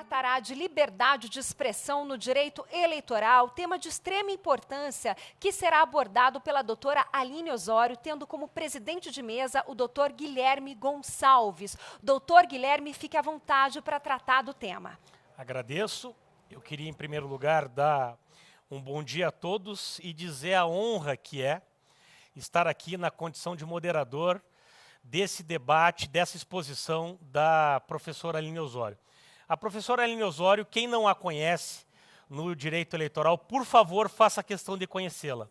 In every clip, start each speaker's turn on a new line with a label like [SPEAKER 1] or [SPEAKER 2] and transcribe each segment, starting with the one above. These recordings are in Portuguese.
[SPEAKER 1] tratará de liberdade de expressão no direito eleitoral, tema de extrema importância que será abordado pela doutora Aline Osório, tendo como presidente de mesa o doutor Guilherme Gonçalves. Doutor Guilherme, fique à vontade para tratar do tema.
[SPEAKER 2] Agradeço. Eu queria, em primeiro lugar, dar um bom dia a todos e dizer a honra que é estar aqui na condição de moderador desse debate, dessa exposição da professora Aline Osório. A professora Aline Osório, quem não a conhece no direito eleitoral, por favor, faça questão de conhecê-la.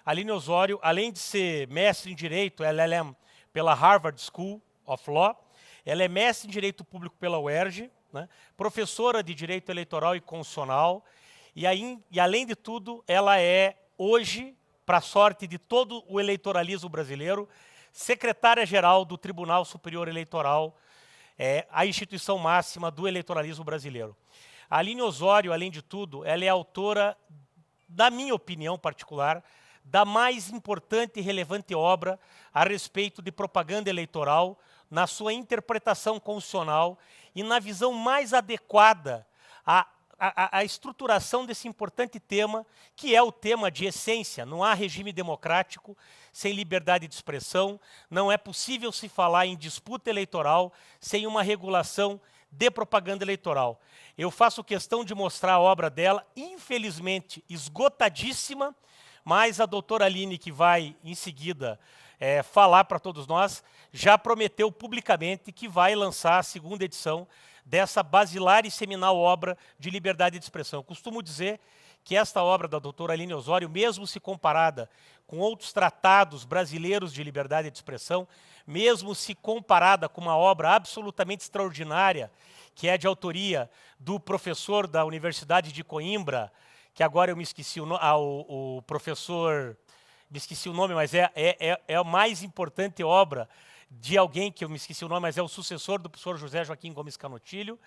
[SPEAKER 2] Aline Osório, além de ser mestre em Direito, LLM, pela Harvard School of Law, ela é mestre em Direito Público pela UERJ, né, professora de Direito Eleitoral e Constitucional, e além de tudo, ela é, hoje, para a sorte de todo o eleitoralismo brasileiro, secretária-geral do Tribunal Superior Eleitoral, a instituição máxima do eleitoralismo brasileiro. A Aline Osório, além de tudo, ela é autora, da minha opinião particular, da mais importante e relevante obra a respeito de propaganda eleitoral, na sua interpretação constitucional e na visão mais adequada à estruturação desse importante tema, que é o tema de essência. Não há regime democrático sem liberdade de expressão, não é possível se falar em disputa eleitoral sem uma regulação de propaganda eleitoral. Eu faço questão de mostrar a obra dela, infelizmente esgotadíssima, mas a doutora Aline, que vai em seguida falar para todos nós, já prometeu publicamente que vai lançar a segunda edição dessa basilar e seminal obra de liberdade de expressão. Eu costumo dizer que esta obra da doutora Aline Osório, mesmo se comparada com outros tratados brasileiros de liberdade de expressão, mesmo se comparada com uma obra absolutamente extraordinária, que é de autoria do professor da Universidade de Coimbra, que agora eu me esqueci o professor, me esqueci o nome, mas é a mais importante obra de alguém que eu me esqueci o nome, mas é o sucessor do professor José Joaquim Gomes Canotilho.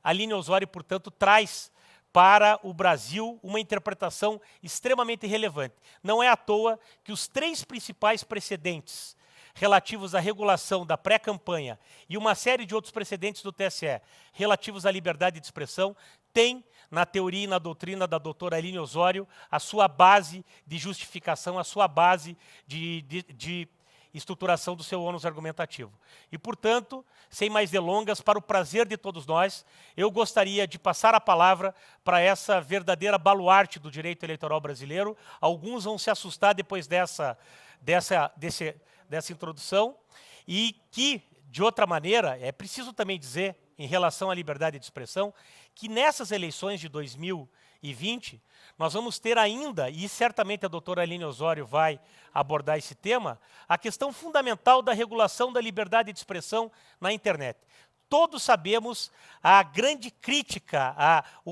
[SPEAKER 2] Aline Osório, portanto, traz para o Brasil uma interpretação extremamente relevante. Não é à toa que os três principais precedentes relativos à regulação da pré-campanha e uma série de outros precedentes do TSE relativos à liberdade de expressão têm, na teoria e na doutrina da doutora Aline Osório, a sua base de justificação, a sua base de estruturação do seu ônus argumentativo. E, portanto, sem mais delongas, para o prazer de todos nós, eu gostaria de passar a palavra para essa verdadeira baluarte do direito eleitoral brasileiro. Alguns vão se assustar depois dessa introdução, e que, de outra maneira, é preciso também dizer, em relação à liberdade de expressão, que nessas eleições de 2020, nós vamos ter ainda, e certamente a doutora Aline Osório vai abordar esse tema, a questão fundamental da regulação da liberdade de expressão na internet. Todos sabemos a grande crítica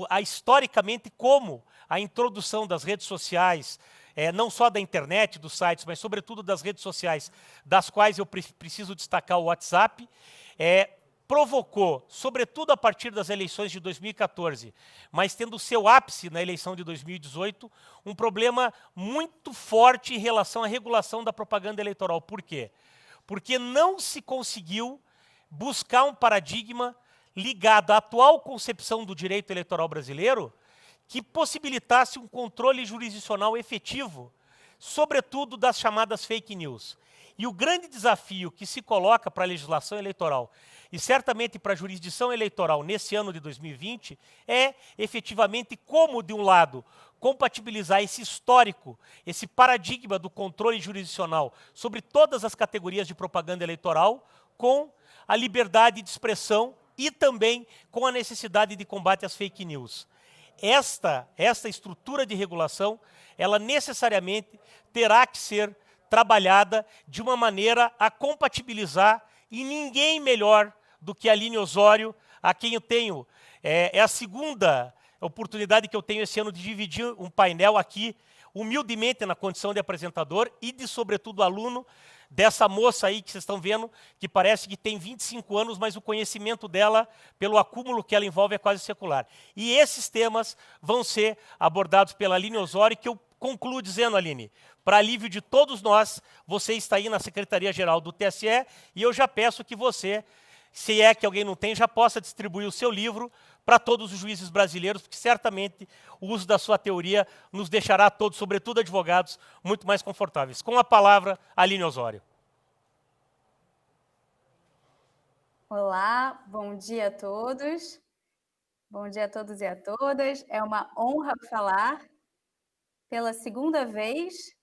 [SPEAKER 2] a historicamente como a introdução das redes sociais, não só da internet, dos sites, mas sobretudo das redes sociais, das quais eu preciso destacar o WhatsApp, provocou, sobretudo a partir das eleições de 2014, mas tendo seu ápice na eleição de 2018, um problema muito forte em relação à regulação da propaganda eleitoral. Por quê? Porque não se conseguiu buscar um paradigma ligado à atual concepção do direito eleitoral brasileiro que possibilitasse um controle jurisdicional efetivo, sobretudo das chamadas fake news. E o grande desafio que se coloca para a legislação eleitoral e certamente para a jurisdição eleitoral nesse ano de 2020 é efetivamente como, de um lado, compatibilizar esse histórico, esse paradigma do controle jurisdicional sobre todas as categorias de propaganda eleitoral com a liberdade de expressão e também com a necessidade de combate às fake news. Esta estrutura de regulação, ela necessariamente terá que ser trabalhada de uma maneira a compatibilizar, e ninguém melhor do que a Aline Osório, a quem eu tenho, é a segunda oportunidade que eu tenho esse ano de dividir um painel aqui, humildemente na condição de apresentador e de, sobretudo, aluno dessa moça aí que vocês estão vendo, que parece que tem 25 anos, mas o conhecimento dela, pelo acúmulo que ela envolve, é quase secular. E esses temas vão ser abordados pela Aline Osório, que eu concluo dizendo, Aline, para alívio de todos nós, você está aí na Secretaria-Geral do TSE, e eu já peço que você, se é que alguém não tem, já possa distribuir o seu livro para todos os juízes brasileiros, porque certamente o uso da sua teoria nos deixará todos, sobretudo advogados, muito mais confortáveis. Com a palavra, Aline Osório.
[SPEAKER 3] Olá, bom dia a todos. Bom dia a todos e a todas. É uma honra falar pela segunda vez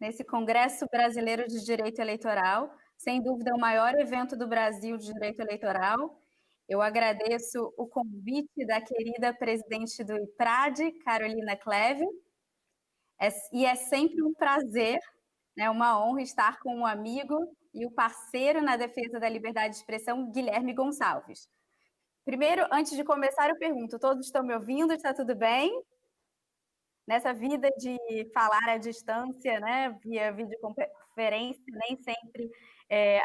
[SPEAKER 3] nesse Congresso Brasileiro de Direito Eleitoral, sem dúvida o maior evento do Brasil de direito eleitoral. Eu agradeço o convite da querida presidente do IPRAD, Carolina Cleve, e é sempre um prazer, né, uma honra estar com um amigo e o parceiro na defesa da liberdade de expressão, Guilherme Gonçalves. Primeiro, antes de começar, eu pergunto, todos estão me ouvindo? Está tudo bem? Nessa vida de falar à distância, né, via videoconferência, nem sempre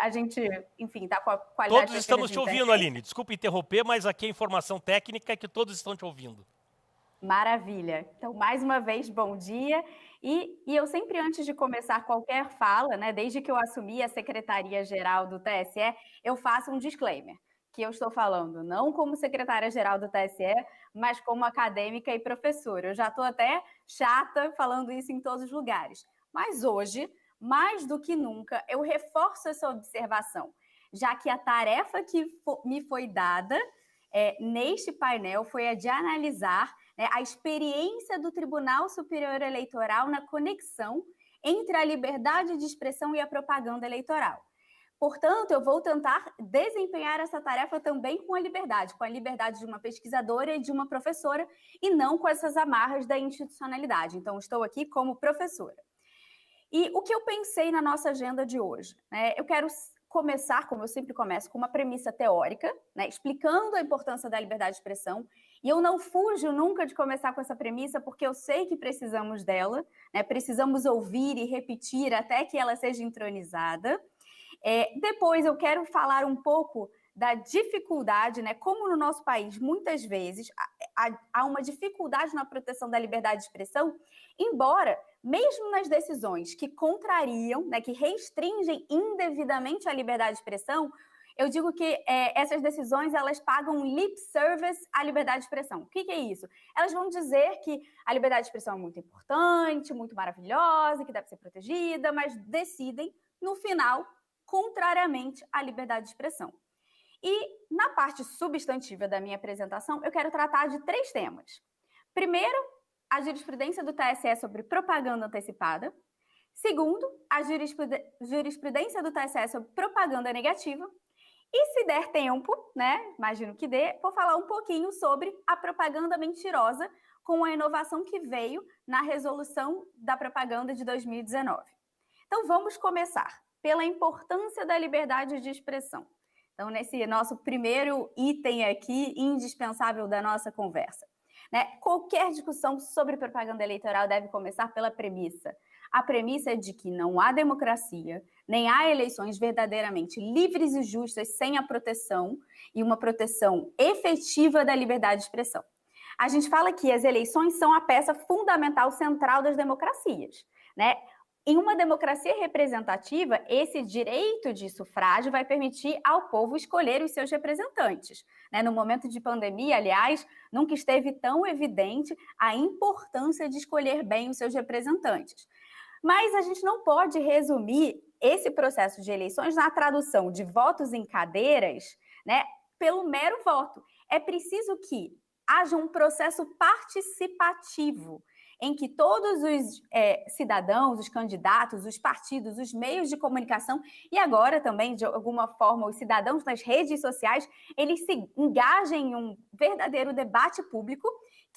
[SPEAKER 3] a gente, enfim, está com a qualidade...
[SPEAKER 2] Todos estamos te ouvindo, Aline. Desculpe interromper, mas aqui a informação técnica é que todos estão te ouvindo.
[SPEAKER 3] Maravilha. Então, mais uma vez, bom dia. E eu sempre, antes de começar qualquer fala, né, desde que eu assumi a Secretaria-Geral do TSE, eu faço um disclaimer, que eu estou falando não como secretária-geral do TSE, mas como acadêmica e professora. Eu já estou até chata falando isso em todos os lugares. Mas hoje, mais do que nunca, eu reforço essa observação, já que a tarefa que me foi dada neste painel foi a de analisar a experiência do Tribunal Superior Eleitoral na conexão entre a liberdade de expressão e a propaganda eleitoral. Portanto, eu vou tentar desempenhar essa tarefa também com a liberdade de uma pesquisadora e de uma professora, e não com essas amarras da institucionalidade. Então, estou aqui como professora. E o que eu pensei na nossa agenda de hoje? Eu quero começar, como eu sempre começo, com uma premissa teórica, explicando a importância da liberdade de expressão, e eu não fujo nunca de começar com essa premissa, porque eu sei que precisamos dela, precisamos ouvir e repetir até que ela seja entronizada. Depois eu quero falar um pouco da dificuldade, como no nosso país, muitas vezes, há uma dificuldade na proteção da liberdade de expressão, embora, mesmo nas decisões que contrariam, que restringem indevidamente a liberdade de expressão, eu digo que essas decisões, elas pagam lip service à liberdade de expressão. O que é isso? Elas vão dizer que a liberdade de expressão é muito importante, muito maravilhosa, que deve ser protegida, mas decidem, no final, contrariamente à liberdade de expressão. E na parte substantiva da minha apresentação, eu quero tratar de 3 temas. Primeiro, a jurisprudência do TSE sobre propaganda antecipada. Segundo, a jurisprudência do TSE sobre propaganda negativa. E se der tempo, imagino que dê, vou falar um pouquinho sobre a propaganda mentirosa, com a inovação que veio na resolução da propaganda de 2019. Então, vamos começar pela importância da liberdade de expressão. Então, nesse nosso primeiro item aqui, indispensável da nossa conversa. Qualquer discussão sobre propaganda eleitoral deve começar pela premissa. A premissa é de que não há democracia, nem há eleições verdadeiramente livres e justas sem a proteção e uma proteção efetiva da liberdade de expressão. A gente fala que as eleições são a peça fundamental central das democracias, Em uma democracia representativa, esse direito de sufrágio vai permitir ao povo escolher os seus representantes. No momento de pandemia, aliás, nunca esteve tão evidente a importância de escolher bem os seus representantes. Mas a gente não pode resumir esse processo de eleições na tradução de votos em cadeiras, pelo mero voto. É preciso que haja um processo participativo, em que todos os cidadãos, os candidatos, os partidos, os meios de comunicação e agora também, de alguma forma, os cidadãos nas redes sociais, eles se engajem em um verdadeiro debate público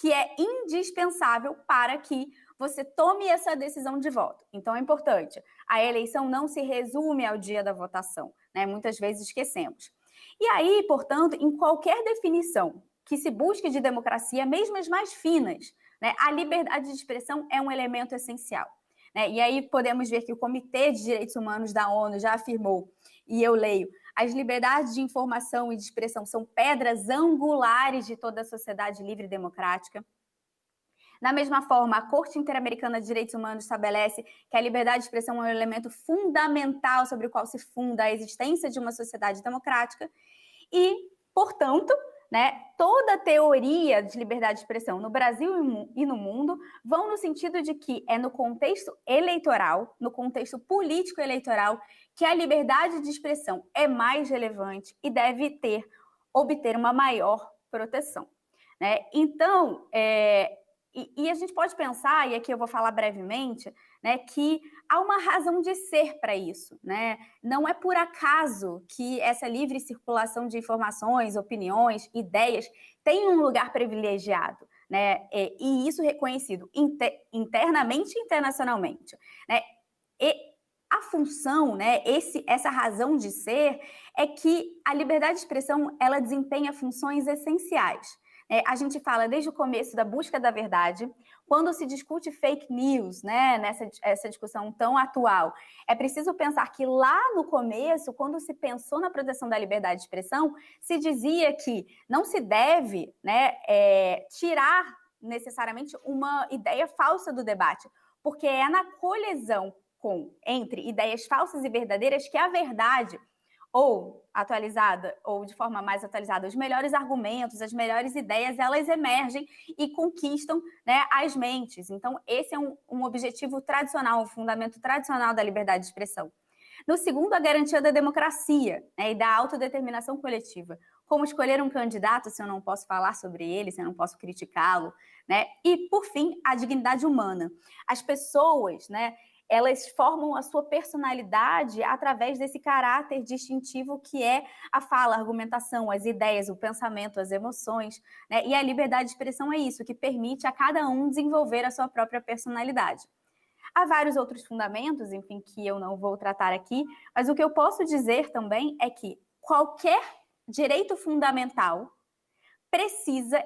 [SPEAKER 3] que é indispensável para que você tome essa decisão de voto. Então, é importante. A eleição não se resume ao dia da votação, Muitas vezes esquecemos. E aí, portanto, em qualquer definição que se busque de democracia, mesmo as mais finas, a liberdade de expressão é um elemento essencial. E aí podemos ver que o Comitê de Direitos Humanos da ONU já afirmou, e eu leio, as liberdades de informação e de expressão são pedras angulares de toda a sociedade livre e democrática. Da mesma forma, a Corte Interamericana de Direitos Humanos estabelece que a liberdade de expressão é um elemento fundamental sobre o qual se funda a existência de uma sociedade democrática e, portanto, né, toda teoria de liberdade de expressão no Brasil e no mundo vão no sentido de que é no contexto eleitoral, no contexto político eleitoral, que a liberdade de expressão é mais relevante e deve obter uma maior proteção, né? Então, a gente pode pensar, e aqui eu vou falar brevemente, né, que há uma razão de ser para isso, né? Não é por acaso que essa livre circulação de informações, opiniões, ideias tem um lugar privilegiado, né? E isso reconhecido internamente e internacionalmente, né? E a função, né, essa razão de ser é que a liberdade de expressão ela desempenha funções essenciais. A gente fala desde o começo da busca da verdade, quando se discute fake news, né, essa discussão tão atual, é preciso pensar que lá no começo, quando se pensou na proteção da liberdade de expressão, se dizia que não se deve, né, tirar necessariamente uma ideia falsa do debate, porque é na colisão entre ideias falsas e verdadeiras que a verdade, ou atualizada, ou de forma mais atualizada, os melhores argumentos, as melhores ideias, elas emergem e conquistam, né, as mentes. Então, esse é um objetivo tradicional, um fundamento tradicional da liberdade de expressão. No segundo, a garantia da democracia, né, e da autodeterminação coletiva. Como escolher um candidato se eu não posso falar sobre ele, se eu não posso criticá-lo, né? E, por fim, a dignidade humana. As pessoas, né, elas formam a sua personalidade através desse caráter distintivo que é a fala, a argumentação, as ideias, o pensamento, as emoções, né? E a liberdade de expressão é isso, que permite a cada um desenvolver a sua própria personalidade. Há vários outros fundamentos, enfim, que eu não vou tratar aqui, mas o que eu posso dizer também é que qualquer direito fundamental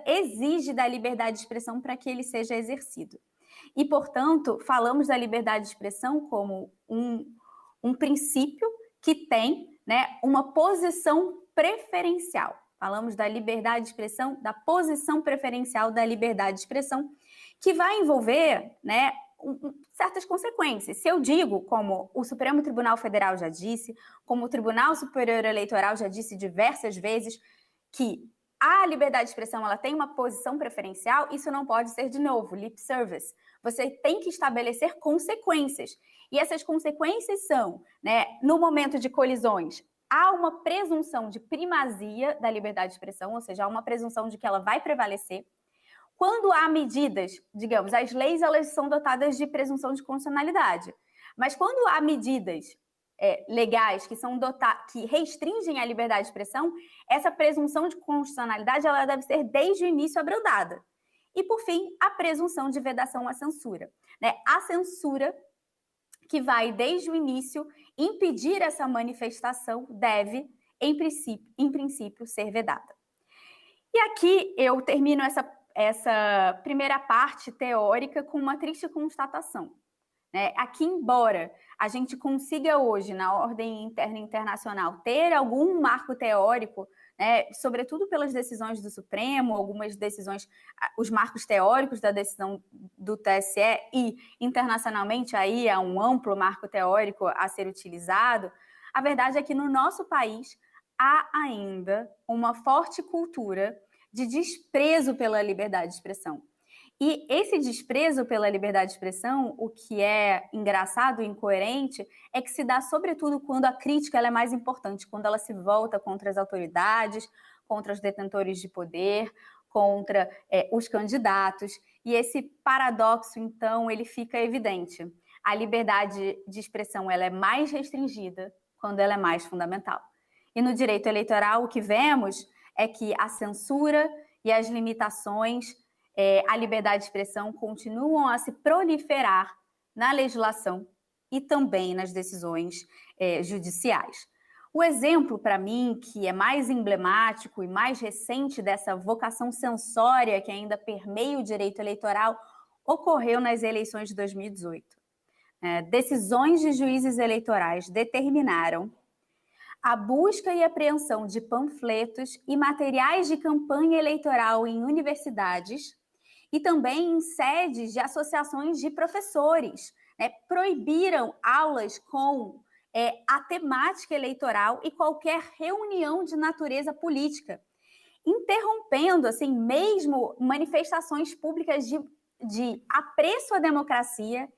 [SPEAKER 3] exige da liberdade de expressão para que ele seja exercido. E, portanto, falamos da liberdade de expressão como um princípio que tem, né, uma posição preferencial. Falamos da liberdade de expressão, da posição preferencial da liberdade de expressão, que vai envolver, né, certas consequências. Se eu digo, como o Supremo Tribunal Federal já disse, como o Tribunal Superior Eleitoral já disse diversas vezes, que a liberdade de expressão ela tem uma posição preferencial, isso não pode ser, de novo, lip service. Você tem que estabelecer consequências. E essas consequências são, né, no momento de colisões, há uma presunção de primazia da liberdade de expressão, ou seja, há uma presunção de que ela vai prevalecer. Quando há medidas, digamos, as leis elas são dotadas de presunção de constitucionalidade, mas quando há medidas legais que restringem a liberdade de expressão, essa presunção de constitucionalidade ela deve ser desde o início abrandada. E, por fim, a presunção de vedação à censura, né? A censura que vai desde o início impedir essa manifestação deve, em princípio, ser vedada. E aqui eu termino essa primeira parte teórica com uma triste constatação. Aqui, embora a gente consiga hoje, na ordem interna e internacional, ter algum marco teórico, né, sobretudo pelas decisões do Supremo, algumas decisões, os marcos teóricos da decisão do TSE e internacionalmente aí há um amplo marco teórico a ser utilizado, a verdade é que no nosso país há ainda uma forte cultura de desprezo pela liberdade de expressão. E esse desprezo pela liberdade de expressão, o que é engraçado e incoerente, é que se dá sobretudo quando a crítica ela é mais importante, quando ela se volta contra as autoridades, contra os detentores de poder, contra os candidatos. E esse paradoxo, então, ele fica evidente. A liberdade de expressão ela é mais restringida quando ela é mais fundamental. E no direito eleitoral, o que vemos é que a censura e as limitações a liberdade de expressão continuam a se proliferar na legislação e também nas decisões judiciais. O exemplo, para mim, que é mais emblemático e mais recente dessa vocação censória que ainda permeia o direito eleitoral, ocorreu nas eleições de 2018. Decisões de juízes eleitorais determinaram a busca e apreensão de panfletos e materiais de campanha eleitoral em universidades e também em sedes de associações de professores. Proibiram aulas com a temática eleitoral e qualquer reunião de natureza política. interrompendo, assim, mesmo manifestações públicas de apreço à democracia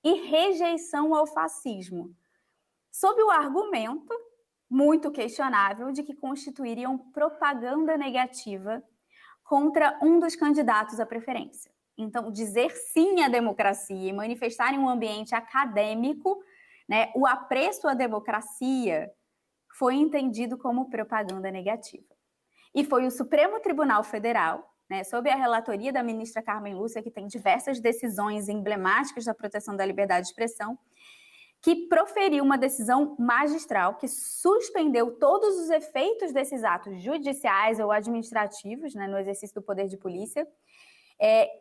[SPEAKER 3] e rejeição ao fascismo, sob o argumento, muito questionável, de que constituiriam propaganda negativa contra um dos candidatos à preferência. Então, dizer sim à democracia e manifestar em um ambiente acadêmico, né, o apreço à democracia foi entendido como propaganda negativa. E foi o Supremo Tribunal Federal, né, sob a relatoria da ministra Carmen Lúcia, que tem diversas decisões emblemáticas da proteção da liberdade de expressão, que proferiu uma decisão magistral que suspendeu todos os efeitos desses atos judiciais ou administrativos, né, no exercício do poder de polícia,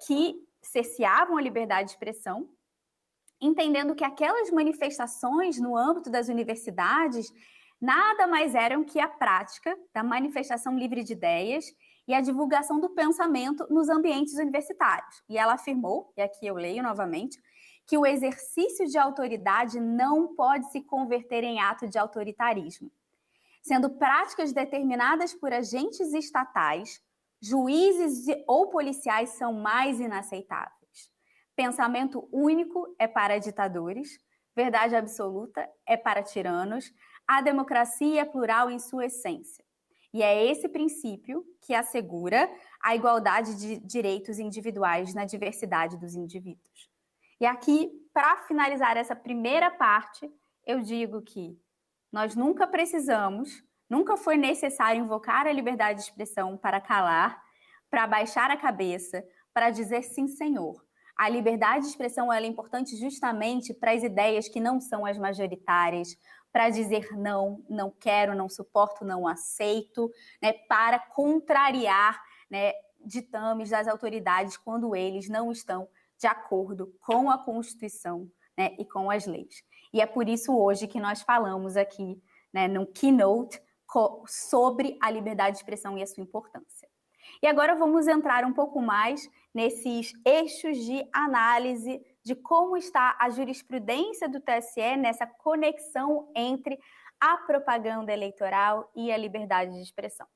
[SPEAKER 3] que cerceavam a liberdade de expressão, entendendo que aquelas manifestações no âmbito das universidades nada mais eram que a prática da manifestação livre de ideias e a divulgação do pensamento nos ambientes universitários. E ela afirmou, e aqui eu leio novamente, que o exercício de autoridade não pode se converter em ato de autoritarismo, sendo práticas determinadas por agentes estatais, juízes ou policiais são mais inaceitáveis. Pensamento único é para ditadores, verdade absoluta é para tiranos, a democracia é plural em sua essência. E é esse princípio que assegura a igualdade de direitos individuais na diversidade dos indivíduos. E aqui, para finalizar essa primeira parte, eu digo que nós nunca precisamos, nunca foi necessário invocar a liberdade de expressão para calar, para baixar a cabeça, para dizer sim, senhor. A liberdade de expressão ela é importante justamente para as ideias que não são as majoritárias, para dizer não, não quero, não suporto, não aceito, né, para contrariar, né, ditames das autoridades quando eles não estão de acordo com a Constituição, né, e com as leis. E é por isso hoje que nós falamos aqui, né, no keynote sobre a liberdade de expressão e a sua importância. E agora vamos entrar um pouco mais nesses eixos de análise de como está a jurisprudência do TSE nessa conexão entre a propaganda eleitoral e a liberdade de expressão.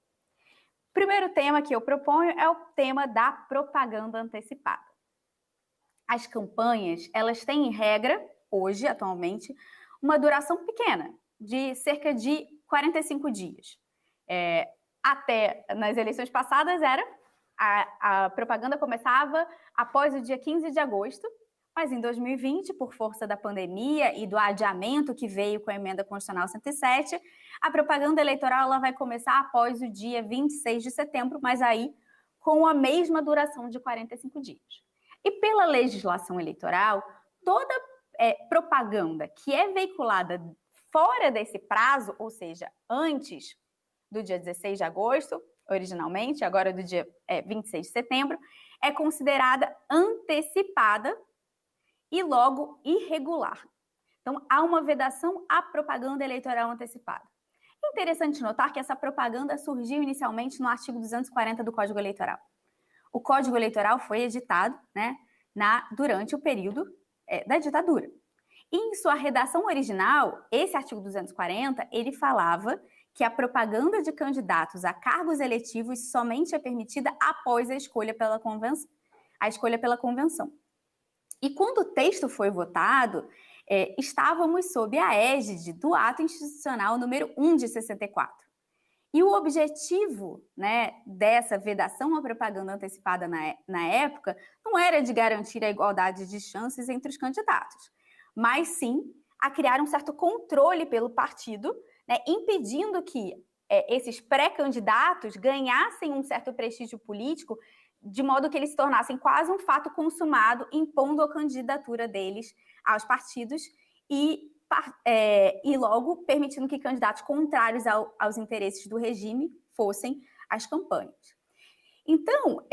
[SPEAKER 3] O primeiro tema que eu proponho é o tema da propaganda antecipada. As campanhas, elas têm em regra, hoje, atualmente, uma duração pequena, de cerca de 45 dias. Até nas eleições passadas a propaganda começava após o dia 15 de agosto, mas em 2020, por força da pandemia e do adiamento que veio com a emenda constitucional 107, a propaganda eleitoral ela vai começar após o dia 26 de setembro, mas aí com a mesma duração de 45 dias. E pela legislação eleitoral, toda propaganda que é veiculada fora desse prazo, ou seja, antes do dia 16 de agosto, originalmente, agora do dia 26 de setembro, é considerada antecipada e logo irregular. Então, há uma vedação à propaganda eleitoral antecipada. É interessante notar que essa propaganda surgiu inicialmente no artigo 240 do Código Eleitoral. O Código Eleitoral foi editado, né, durante o período da ditadura. E em sua redação original, esse artigo 240, ele falava que a propaganda de candidatos a cargos eletivos somente é permitida após a escolha pela convenção. E quando o texto foi votado, estávamos sob a égide do Ato Institucional número 1 de 64. E o objetivo, né, dessa vedação à propaganda antecipada na época não era de garantir a igualdade de chances entre os candidatos, mas sim a criar um certo controle pelo partido, né, impedindo que esses pré-candidatos ganhassem um certo prestígio político, de modo que eles se tornassem quase um fato consumado, impondo a candidatura deles aos partidos e logo permitindo que candidatos contrários aos interesses do regime fossem as campanhas. Então,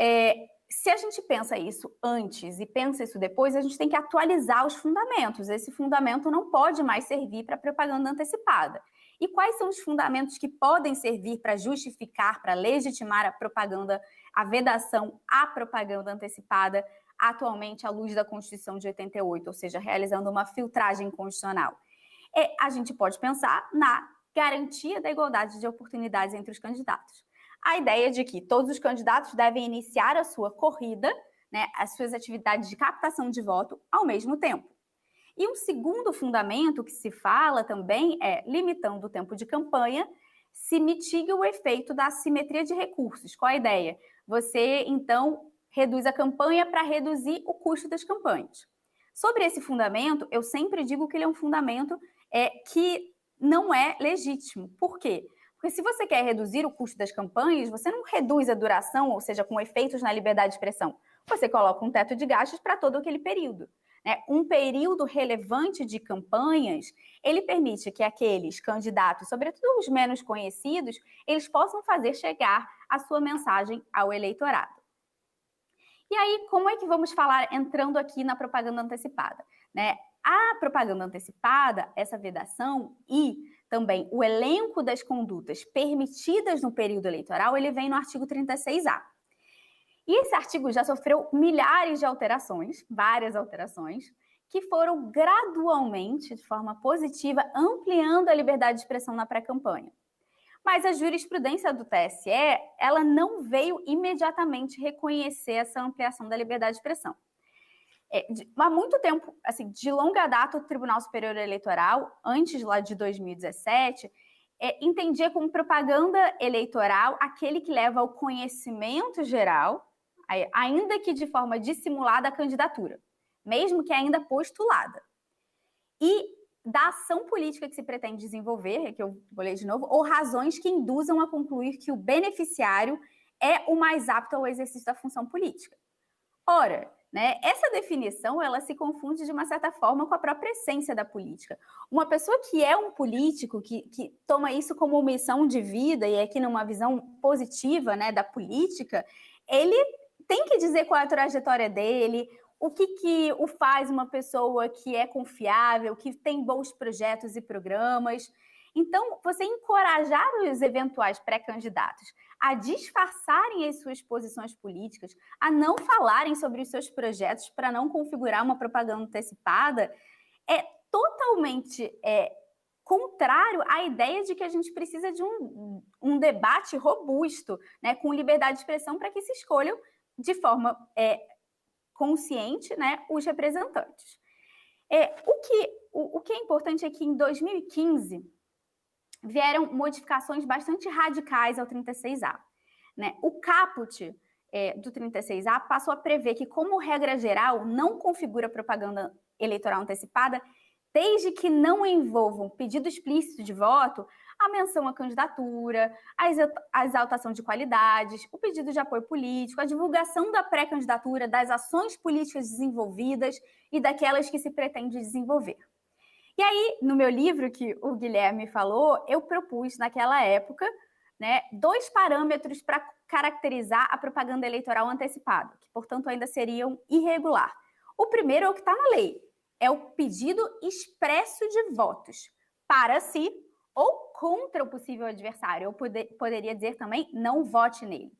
[SPEAKER 3] se a gente pensa isso antes e pensa isso depois, a gente tem que atualizar os fundamentos. Esse fundamento não pode mais servir para propaganda antecipada. E quais são os fundamentos que podem servir para justificar, para legitimar a vedação à propaganda antecipada, atualmente à luz da Constituição de 88, ou seja, realizando uma filtragem constitucional? A gente pode pensar na garantia da igualdade de oportunidades entre os candidatos. a ideia de que todos os candidatos devem iniciar a sua corrida, né, as suas atividades de captação de voto ao mesmo tempo. E um segundo fundamento que se fala também é, limitando o tempo de campanha, se mitiga o efeito da assimetria de recursos. Qual a ideia? Você, então, reduz a campanha para reduzir o custo das campanhas. Sobre esse fundamento, eu sempre digo que ele é um fundamento que não é legítimo. Por quê? Porque se você quer reduzir o custo das campanhas, você não reduz a duração, ou seja, com efeitos na liberdade de expressão. Você coloca um teto de gastos para todo aquele período. Um período relevante de campanhas, ele permite que aqueles candidatos, sobretudo os menos conhecidos, eles possam fazer chegar a sua mensagem ao eleitorado. E aí, como é que vamos falar entrando aqui na propaganda antecipada? A propaganda antecipada, essa vedação e também o elenco das condutas permitidas no período eleitoral, ele vem no artigo 36A. E esse artigo já sofreu milhares de alterações, várias alterações, que foram gradualmente, de forma positiva, ampliando a liberdade de expressão na pré-campanha. Mas a jurisprudência do TSE, ela não veio imediatamente reconhecer essa ampliação da liberdade de expressão. Há muito tempo, assim, de longa data, o Tribunal Superior Eleitoral, antes lá de 2017, entendia como propaganda eleitoral aquele que leva ao conhecimento geral, ainda que de forma dissimulada, a candidatura, mesmo que ainda postulada. E da ação política que se pretende desenvolver, que eu vou ler de novo, ou razões que induzam a concluir que o beneficiário é o mais apto ao exercício da função política. Ora, essa definição, ela se confunde de uma certa forma com a própria essência da política. Uma pessoa que é um político, que toma isso como missão de vida, e aqui numa visão positiva, da política, ele tem que dizer qual é a trajetória dele, o que o faz uma pessoa que é confiável, que tem bons projetos e programas. Então, você encorajar os eventuais pré-candidatos a disfarçarem as suas posições políticas, a não falarem sobre os seus projetos para não configurar uma propaganda antecipada, é totalmente contrário à ideia de que a gente precisa de um debate robusto, com liberdade de expressão para que se escolham de forma consciente, os representantes. O que é importante é que em 2015 vieram modificações bastante radicais ao 36A. O caput do 36A passou a prever que, como regra geral, não configura propaganda eleitoral antecipada desde que não envolvam pedido explícito de voto, a menção à candidatura, a exaltação de qualidades, o pedido de apoio político, a divulgação da pré-candidatura, das ações políticas desenvolvidas e daquelas que se pretende desenvolver. E aí, no meu livro, que o Guilherme falou, eu propus, naquela época, 2 parâmetros para caracterizar a propaganda eleitoral antecipada, que, portanto, ainda seriam irregular. O primeiro é o que está na lei, é o pedido expresso de votos para si ou contra o possível adversário. Eu poderia dizer também, não vote nele.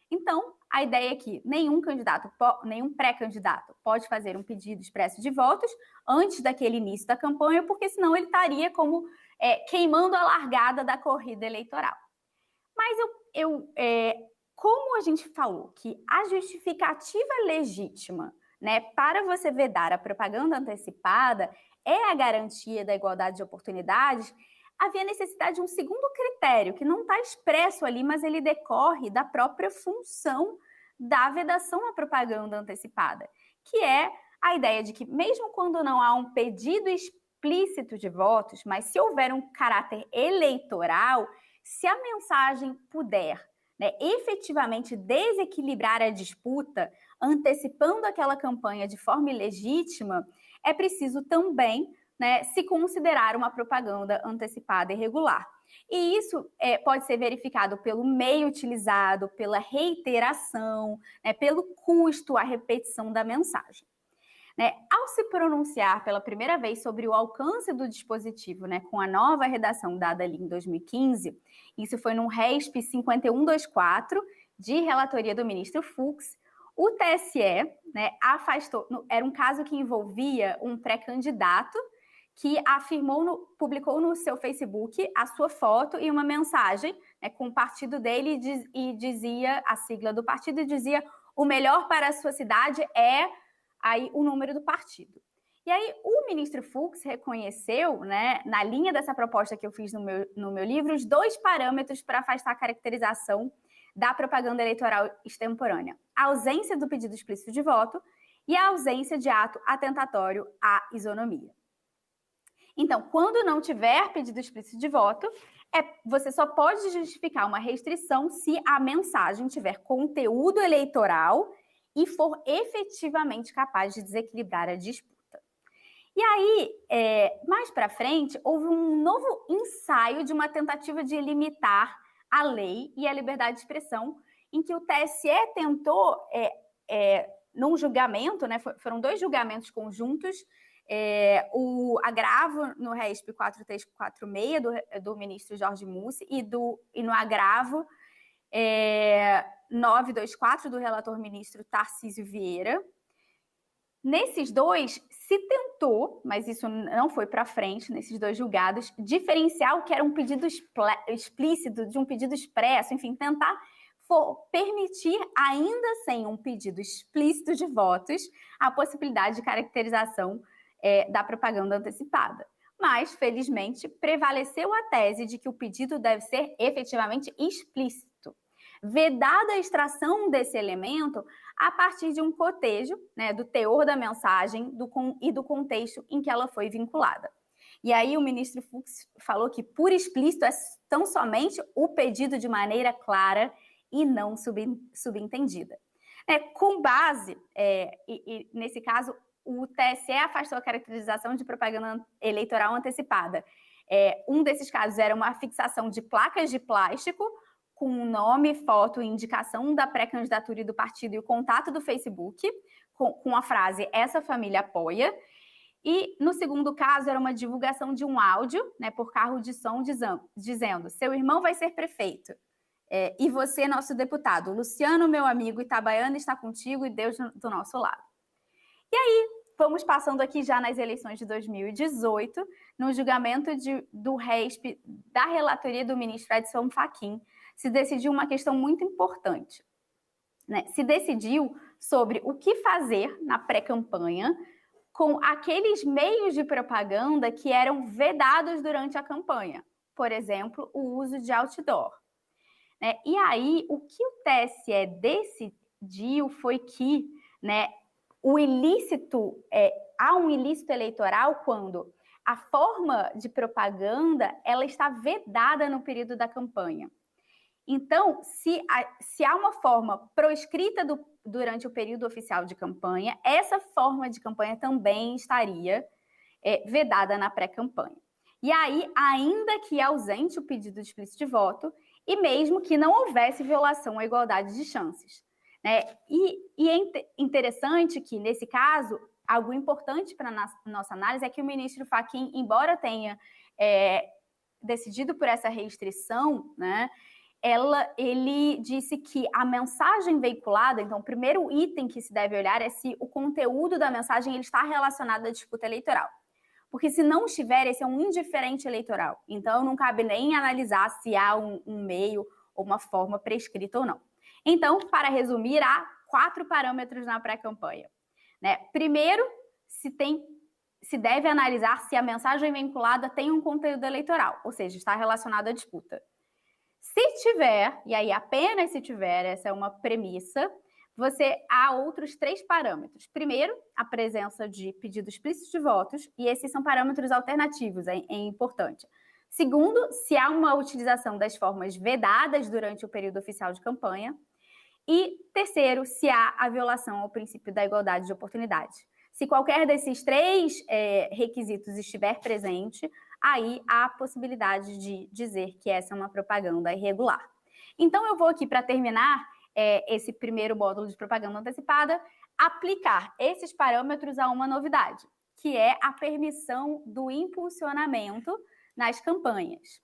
[SPEAKER 3] Então, a ideia é que nenhum pré-candidato pode fazer um pedido expresso de votos antes daquele início da campanha, porque senão ele estaria como queimando a largada da corrida eleitoral. Mas como a gente falou que a justificativa legítima, para você vedar a propaganda antecipada é a garantia da igualdade de oportunidades, havia necessidade de um segundo critério, que não está expresso ali, mas ele decorre da própria função da vedação à propaganda antecipada, que é a ideia de que, mesmo quando não há um pedido explícito de votos, mas se houver um caráter eleitoral, se a mensagem puder efetivamente desequilibrar a disputa, antecipando aquela campanha de forma ilegítima, é preciso também se considerar uma propaganda antecipada irregular. E isso pode ser verificado pelo meio utilizado, pela reiteração, pelo custo, a repetição da mensagem. Ao se pronunciar pela primeira vez sobre o alcance do dispositivo, com a nova redação dada ali em 2015, isso foi num RESP 5124, de relatoria do ministro Fux, o TSE afastou, era um caso que envolvia um pré-candidato que publicou no seu Facebook a sua foto e uma mensagem, né, com o partido dele e dizia, a sigla do partido, e dizia: o melhor para a sua cidade é aí o número do partido. E aí o ministro Fux reconheceu, né, na linha dessa proposta que eu fiz no meu livro, os 2 parâmetros para afastar a caracterização da propaganda eleitoral extemporânea: a ausência do pedido explícito de voto e a ausência de ato atentatório à isonomia. Então, quando não tiver pedido explícito de voto, você só pode justificar uma restrição se a mensagem tiver conteúdo eleitoral e for efetivamente capaz de desequilibrar a disputa. E aí, mais para frente, houve um novo ensaio de uma tentativa de limitar a lei e a liberdade de expressão, em que o TSE tentou, num julgamento, né, foram 2 julgamentos conjuntos, o agravo no RESP 4346 do ministro Jorge Mussi e no agravo 924 do relator ministro Tarcísio Vieira. Nesses 2 se tentou, mas isso não foi para frente, nesses 2 julgados, diferenciar o que era um pedido explícito de um pedido expresso, enfim, tentar permitir, ainda sem um pedido explícito de votos, a possibilidade de caracterização da propaganda antecipada. Mas, felizmente, prevaleceu a tese de que o pedido deve ser efetivamente explícito, vedada a extração desse elemento a partir de um cotejo, né, do teor da mensagem e do contexto em que ela foi vinculada. E aí o ministro Fux falou que por explícito é tão somente o pedido de maneira clara e não subentendida. Com base, nesse caso, o TSE afastou a caracterização de propaganda eleitoral antecipada. Um desses casos era uma fixação de placas de plástico com nome, foto e indicação da pré-candidatura e do partido e o contato do Facebook, com a frase "essa família apoia". E no segundo caso era uma divulgação de um áudio, né, por carro de som dizendo: seu irmão vai ser prefeito. E você, nosso deputado. Luciano, meu amigo Itabaiana, está contigo e Deus do nosso lado. E aí, vamos passando aqui já nas eleições de 2018, no julgamento do RESP da relatoria do ministro Edson Fachin, se decidiu uma questão muito importante, né? Se decidiu sobre o que fazer na pré-campanha com aqueles meios de propaganda que eram vedados durante a campanha. Por exemplo, o uso de outdoor. E aí, o que o TSE decidiu foi que, né, há um ilícito eleitoral quando a forma de propaganda ela está vedada no período da campanha. Então, se há uma forma proscrita durante o período oficial de campanha, essa forma de campanha também estaria vedada na pré-campanha. E aí, ainda que ausente o pedido explícito de voto, e mesmo que não houvesse violação à igualdade de chances. E é interessante que, nesse caso, algo importante para a nossa análise é que o ministro Fachin, embora tenha decidido por essa restrição, né, ele disse que a mensagem veiculada, então o primeiro item que se deve olhar é se o conteúdo da mensagem ele está relacionado à disputa eleitoral. Porque se não estiver, esse é um indiferente eleitoral. Então não cabe nem analisar se há um meio ou uma forma prescrita ou não. Então, para resumir, há 4 parâmetros na pré-campanha. Primeiro, se deve analisar se a mensagem vinculada tem um conteúdo eleitoral, ou seja, está relacionada à disputa. Se tiver, e aí apenas se tiver, essa é uma premissa, há outros 3 parâmetros. Primeiro, a presença de pedido explícito de votos, e esses são parâmetros alternativos, é importante. Segundo, se há uma utilização das formas vedadas durante o período oficial de campanha. E terceiro, se há a violação ao princípio da igualdade de oportunidades. Se qualquer desses 3 requisitos estiver presente, aí há a possibilidade de dizer que essa é uma propaganda irregular. Então, eu vou aqui, para terminar esse primeiro módulo de propaganda antecipada, aplicar esses parâmetros a uma novidade, que é a permissão do impulsionamento nas campanhas.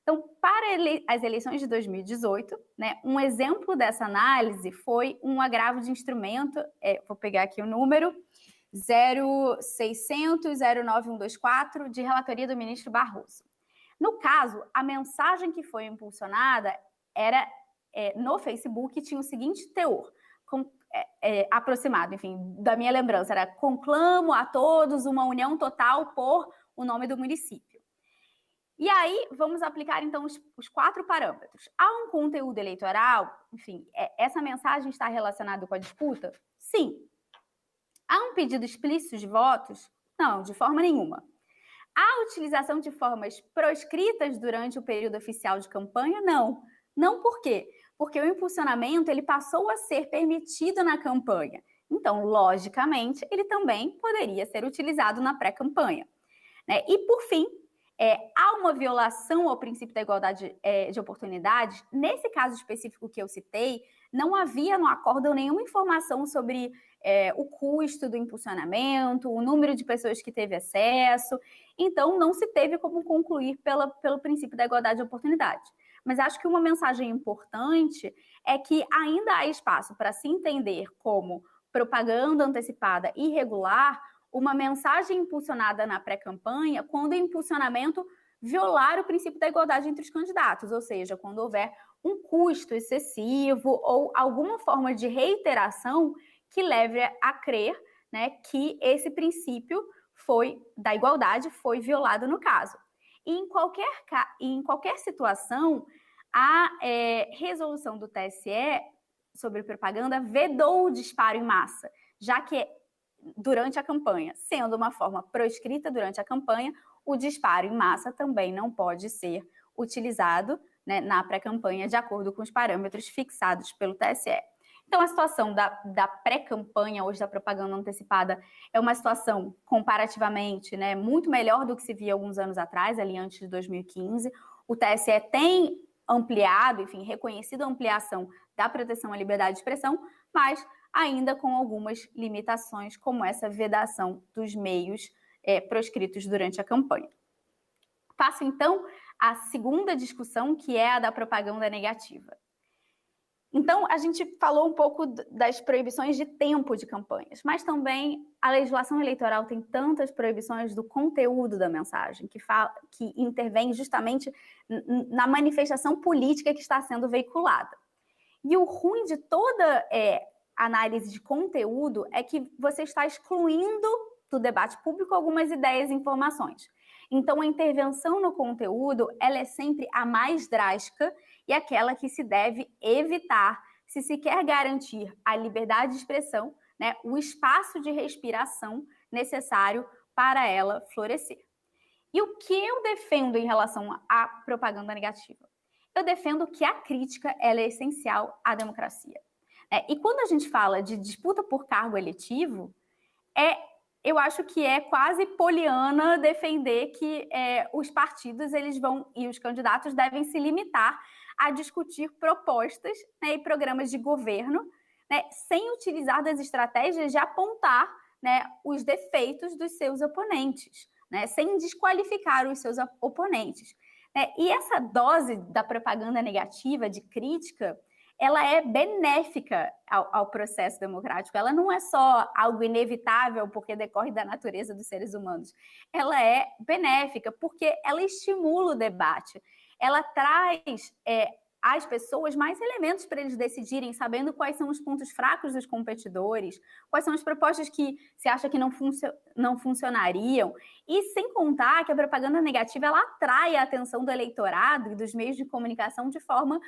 [SPEAKER 3] Então, para as eleições de 2018, né, um exemplo dessa análise foi um agravo de instrumento, vou pegar aqui o número, 0600-09124, de relatoria do ministro Barroso. No caso, a mensagem que foi impulsionada era no Facebook, tinha o seguinte teor, aproximado, enfim, da minha lembrança, era: conclamo a todos uma união total por o nome do município. E aí, vamos aplicar, então, os 4 parâmetros. Há um conteúdo eleitoral, enfim, essa mensagem está relacionada com a disputa? Sim. Há um pedido explícito de votos? Não, de forma nenhuma. Há utilização de formas proscritas durante o período oficial de campanha? Não. Não por quê? Porque o impulsionamento ele passou a ser permitido na campanha. Então, logicamente, ele também poderia ser utilizado na pré-campanha, né? E, por fim, há uma violação ao princípio da igualdade de oportunidades. Nesse caso específico que eu citei, não havia no acórdão nenhuma informação sobre o custo do impulsionamento, o número de pessoas que teve acesso, então não se teve como concluir pelo princípio da igualdade de oportunidades. Mas acho que uma mensagem importante é que ainda há espaço para se entender como propaganda antecipada irregular uma mensagem impulsionada na pré-campanha quando o impulsionamento violar o princípio da igualdade entre os candidatos, ou seja, quando houver um custo excessivo ou alguma forma de reiteração que leve a crer, né, que esse princípio da igualdade foi violado no caso. E em qualquer situação, a resolução do TSE sobre propaganda vedou o disparo em massa, já que durante a campanha, sendo uma forma proscrita durante a campanha, o disparo em massa também não pode ser utilizado, né, na pré-campanha de acordo com os parâmetros fixados pelo TSE. Então, a situação da pré-campanha, hoje da propaganda antecipada, é uma situação comparativamente, né, muito melhor do que se via alguns anos atrás, ali antes de 2015. O TSE tem ampliado, enfim, reconhecido a ampliação da proteção à liberdade de expressão, mas ainda com algumas limitações, como essa vedação dos meios proscritos durante a campanha. Passo, então, à segunda discussão, que é a da propaganda negativa. Então, a gente falou um pouco das proibições de tempo de campanhas, mas também a legislação eleitoral tem tantas proibições do conteúdo da mensagem, que intervém justamente na manifestação política que está sendo veiculada. E o ruim de toda análise de conteúdo é que você está excluindo do debate público algumas ideias e informações. Então, a intervenção no conteúdo, ela é sempre a mais drástica e aquela que se deve evitar se se quer garantir a liberdade de expressão, né, o espaço de respiração necessário para ela florescer. E o que eu defendo em relação à propaganda negativa? Eu defendo que a crítica ela é essencial à democracia. E quando a gente fala de disputa por cargo eletivo, eu acho que é quase poliana defender que os partidos e os candidatos devem se limitar a discutir propostas, né, e programas de governo, né, sem utilizar das estratégias de apontar, né, os defeitos dos seus oponentes, né, sem desqualificar os seus oponentes. E essa dose da propaganda negativa, de crítica, ela é benéfica ao processo democrático. Ela não é só algo inevitável porque decorre da natureza dos seres humanos. Ela é benéfica porque ela estimula o debate. Ela traz às pessoas mais elementos para eles decidirem, sabendo quais são os pontos fracos dos competidores, quais são as propostas que se acha que não funcionariam. E sem contar que a propaganda negativa ela atrai a atenção do eleitorado e dos meios de comunicação de forma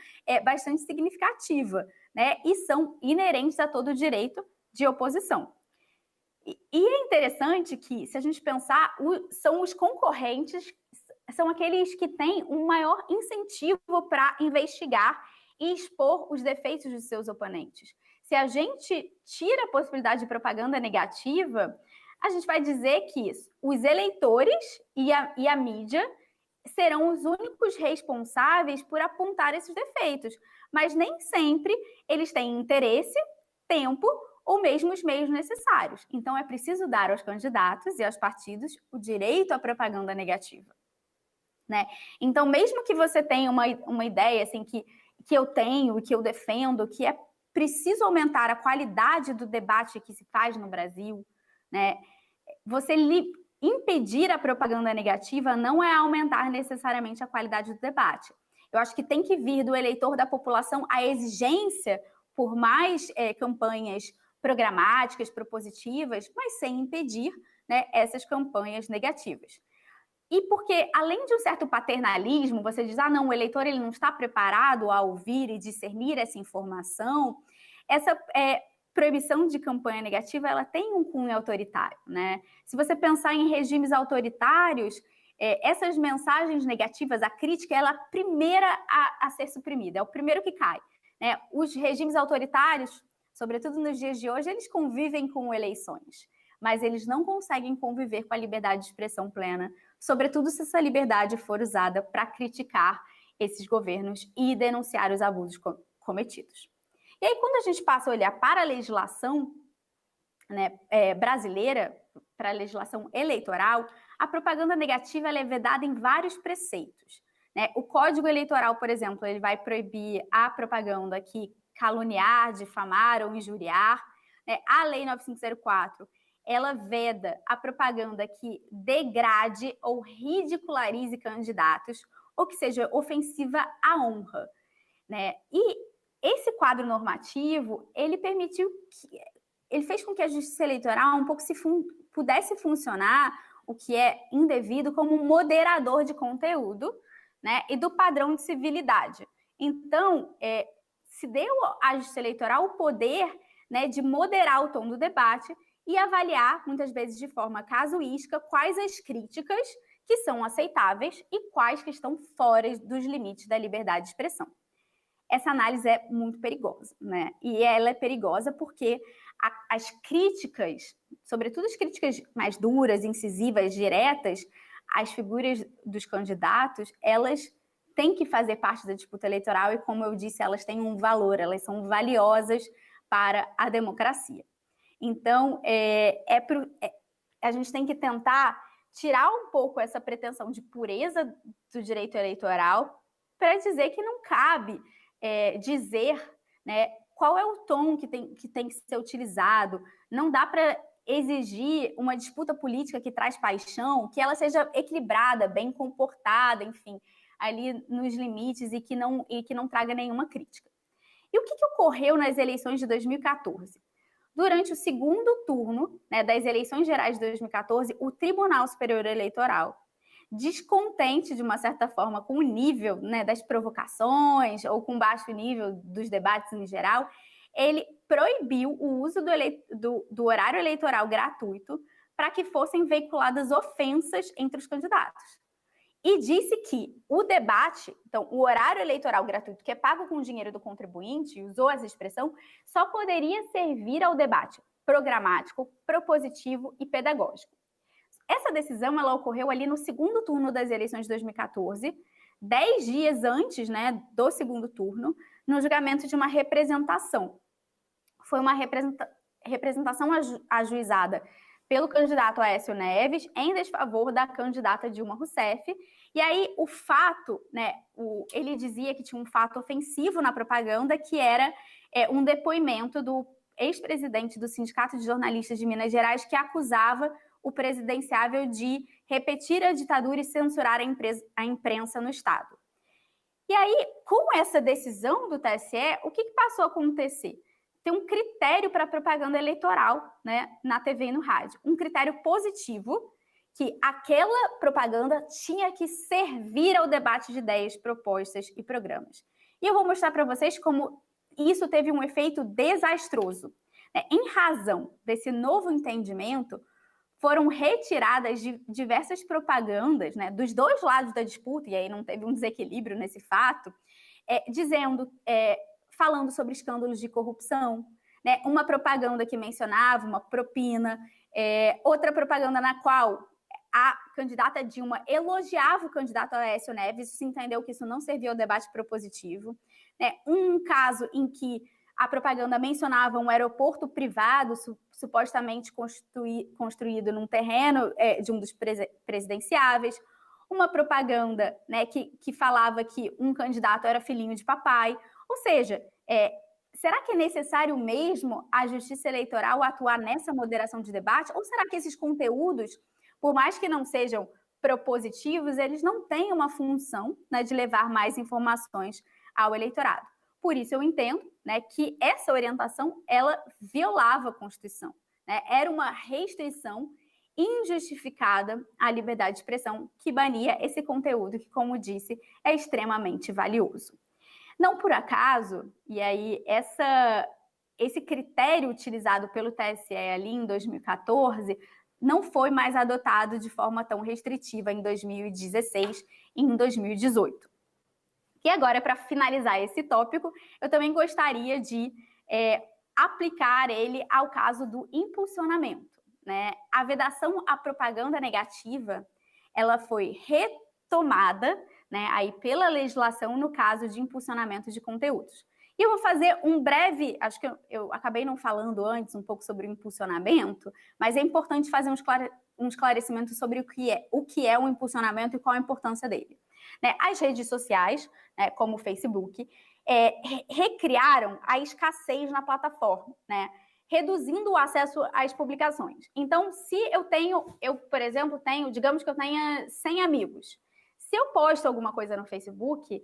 [SPEAKER 3] bastante significativa, né? E são inerentes a todo o direito de oposição. E é interessante que, se a gente pensar, são os concorrentes, são aqueles que têm um maior incentivo para investigar e expor os defeitos dos seus oponentes. Se a gente tira a possibilidade de propaganda negativa, a gente vai dizer que os eleitores e a mídia serão os únicos responsáveis por apontar esses defeitos, mas nem sempre eles têm interesse, tempo ou mesmo os meios necessários. Então, é preciso dar aos candidatos e aos partidos o direito à propaganda negativa, né? Então, mesmo que você tenha uma ideia assim, que eu tenho e que eu defendo, que é preciso aumentar a qualidade do debate que se faz no Brasil, né? Você impedir a propaganda negativa não é aumentar necessariamente a qualidade do debate. Eu acho que tem que vir do eleitor, da população, a exigência por mais campanhas programáticas, propositivas, mas sem impedir, né, essas campanhas negativas. E porque, além de um certo paternalismo, você diz, não, o eleitor ele não está preparado a ouvir e discernir essa informação, essa proibição de campanha negativa, ela tem um cunho autoritário, né? Se você pensar em regimes autoritários, essas mensagens negativas, a crítica, ela é a primeira a ser suprimida, é o primeiro que cai, né? Os regimes autoritários, sobretudo nos dias de hoje, eles convivem com eleições, mas eles não conseguem conviver com a liberdade de expressão plena, sobretudo se essa liberdade for usada para criticar esses governos e denunciar os abusos cometidos. E aí, quando a gente passa a olhar para a legislação, né, brasileira, para a legislação eleitoral, a propaganda negativa ela é vedada em vários preceitos, né? O Código Eleitoral, por exemplo, ele vai proibir a propaganda que caluniar, difamar ou injuriar, né? A Lei 9504, ela veda a propaganda que degrade ou ridicularize candidatos ou que seja ofensiva à honra, né? E esse quadro normativo, ele fez com que a Justiça Eleitoral um pouco pudesse funcionar, o que é indevido, como um moderador de conteúdo, né, e do padrão de civilidade. Então, se deu à Justiça Eleitoral o poder, né, de moderar o tom do debate e avaliar, muitas vezes de forma casuística, quais as críticas que são aceitáveis e quais que estão fora dos limites da liberdade de expressão. Essa análise é muito perigosa, né? E ela é perigosa porque as críticas, sobretudo as críticas mais duras, incisivas, diretas, às figuras dos candidatos, elas têm que fazer parte da disputa eleitoral e, como eu disse, elas têm um valor, elas são valiosas para a democracia. Então, a gente tem que tentar tirar um pouco essa pretensão de pureza do direito eleitoral para dizer que não cabe dizer, né, qual é o tom que tem que ser utilizado. Não dá para exigir uma disputa política que traz paixão, que ela seja equilibrada, bem comportada, enfim, ali nos limites e que não traga nenhuma crítica. E o que ocorreu nas eleições de 2014? Durante o segundo turno, né, das eleições gerais de 2014, o Tribunal Superior Eleitoral, descontente, de uma certa forma, com o nível, né, das provocações ou com baixo nível dos debates em geral, ele proibiu o uso do horário eleitoral gratuito para que fossem veiculadas ofensas entre os candidatos. E disse que o debate, então, o horário eleitoral gratuito, que é pago com o dinheiro do contribuinte, usou essa expressão, só poderia servir ao debate programático, propositivo e pedagógico. Essa decisão ela ocorreu ali no segundo turno das eleições de 2014, 10 dias antes, né, do segundo turno, no julgamento de uma representação. Foi uma representação ajuizada pelo candidato Aécio Neves em desfavor da candidata Dilma Rousseff. E aí o fato, né, ele dizia que tinha um fato ofensivo na propaganda, que era um depoimento do ex-presidente do Sindicato de Jornalistas de Minas Gerais, que acusava o presidenciável de repetir a ditadura e censurar a imprensa no Estado. E aí, com essa decisão do TSE, o que passou a acontecer? Tem um critério para propaganda eleitoral, né, na TV e no rádio. Um critério positivo, que aquela propaganda tinha que servir ao debate de ideias, propostas e programas. E eu vou mostrar para vocês como isso teve um efeito desastroso. Em razão desse novo entendimento, foram retiradas diversas propagandas, né, dos dois lados da disputa, e aí não teve um desequilíbrio nesse fato, falando sobre escândalos de corrupção, né, uma propaganda que mencionava uma propina, outra propaganda na qual a candidata Dilma elogiava o candidato Aécio Neves, se entendeu que isso não servia ao debate propositivo, né, um caso em que a propaganda mencionava um aeroporto privado, supostamente construído num terreno de um dos presidenciáveis, uma propaganda, né, que falava que um candidato era filhinho de papai. Ou seja, será que é necessário mesmo a Justiça Eleitoral atuar nessa moderação de debate? Ou será que esses conteúdos, por mais que não sejam propositivos, eles não têm uma função, né, de levar mais informações ao eleitorado? Por isso eu entendo, né, que essa orientação ela violava a Constituição, né? Era uma restrição injustificada à liberdade de expressão que bania esse conteúdo que, como disse, é extremamente valioso. Não por acaso, e aí esse critério utilizado pelo TSE ali em 2014 não foi mais adotado de forma tão restritiva em 2016 e em 2018. E agora, para finalizar esse tópico, eu também gostaria de aplicar ele ao caso do impulsionamento, né? A vedação à propaganda negativa, ela foi retomada, né, aí pela legislação no caso de impulsionamento de conteúdos. E eu vou fazer um breve, acho que eu acabei não falando antes um pouco sobre o impulsionamento, mas é importante fazer um esclarecimento sobre o que é um impulsionamento e qual a importância dele. Né? As redes sociais, né, como o Facebook, recriaram a escassez na plataforma, né, reduzindo o acesso às publicações. Então, se eu, por exemplo, digamos que eu tenha 100 amigos. Se eu posto alguma coisa no Facebook,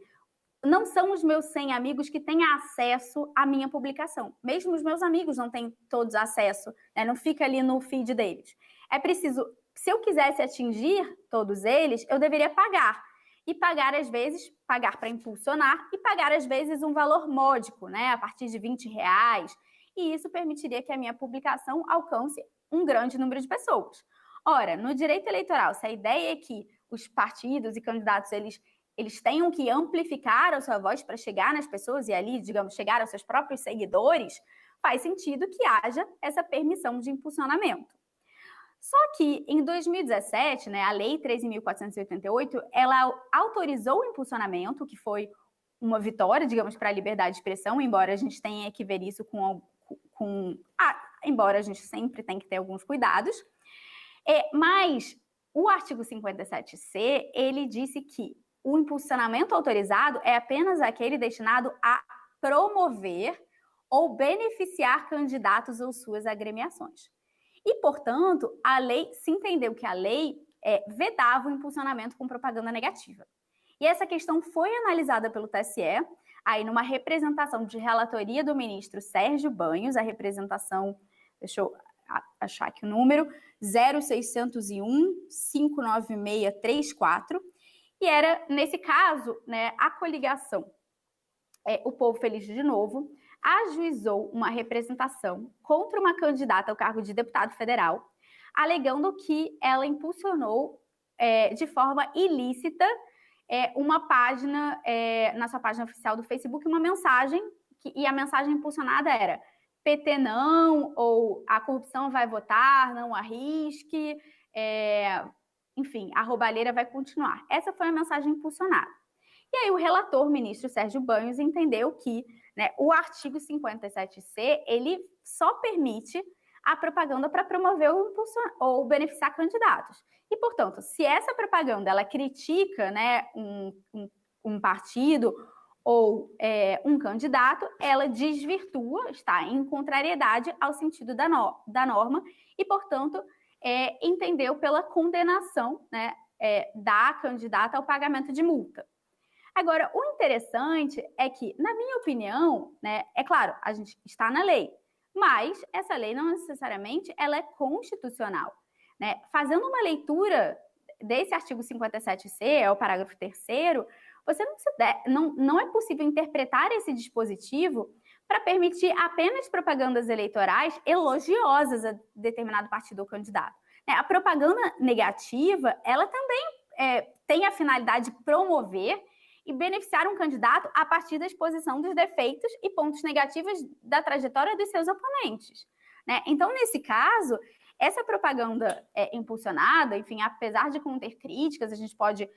[SPEAKER 3] não são os meus 100 amigos que têm acesso à minha publicação. Mesmo os meus amigos não têm todos acesso, né? Não fica ali no feed deles. É preciso, se eu quisesse atingir todos eles, eu deveria pagar. E pagar, às vezes, pagar para impulsionar e pagar, às vezes, um valor módico, né? A partir de R$20. E isso permitiria que a minha publicação alcance um grande número de pessoas. Ora, no direito eleitoral, se a ideia é que os partidos e candidatos, eles tenham que amplificar a sua voz para chegar nas pessoas e ali, digamos, chegar aos seus próprios seguidores, faz sentido que haja essa permissão de impulsionamento. Só que, em 2017, né, a Lei 13.488, ela autorizou o impulsionamento, que foi uma vitória, digamos, para a liberdade de expressão, embora a gente tenha que ver isso embora a gente sempre tenha que ter alguns cuidados. Mas o artigo 57C, ele disse que o impulsionamento autorizado é apenas aquele destinado a promover ou beneficiar candidatos ou suas agremiações. E, portanto, se entendeu que a lei vedava o impulsionamento com propaganda negativa. E essa questão foi analisada pelo TSE, aí numa representação de relatoria do ministro Sérgio Banhos, a representação, deixa eu achar aqui o número, 0601-59634, e era, nesse caso, né, a coligação O Povo Feliz de Novo ajuizou uma representação contra uma candidata ao cargo de deputado federal, alegando que ela impulsionou de forma ilícita uma página, na sua página oficial do Facebook, uma mensagem, e a mensagem impulsionada era PT não, ou a corrupção vai votar, não arrisque, enfim, a roubalheira vai continuar. Essa foi a mensagem impulsionada. E aí o relator, ministro Sérgio Banhos, entendeu que, né, o artigo 57C, ele só permite a propaganda para promover ou beneficiar candidatos. E, portanto, se essa propaganda ela critica, né, um partido ou um candidato, ela desvirtua, está em contrariedade ao sentido da norma e, portanto, entendeu pela condenação, né, da candidata ao pagamento de multa. Agora, o interessante é que, na minha opinião, né, é claro, a gente está na lei, mas essa lei não necessariamente ela é constitucional. Né? Fazendo uma leitura desse artigo 57C, o parágrafo 3º, você não é possível interpretar esse dispositivo para permitir apenas propagandas eleitorais elogiosas a determinado partido ou candidato. A propaganda negativa, ela também tem a finalidade de promover e beneficiar um candidato a partir da exposição dos defeitos e pontos negativos da trajetória dos seus oponentes. Né? Então, nesse caso, essa propaganda impulsionada, enfim, apesar de conter críticas, a gente pode,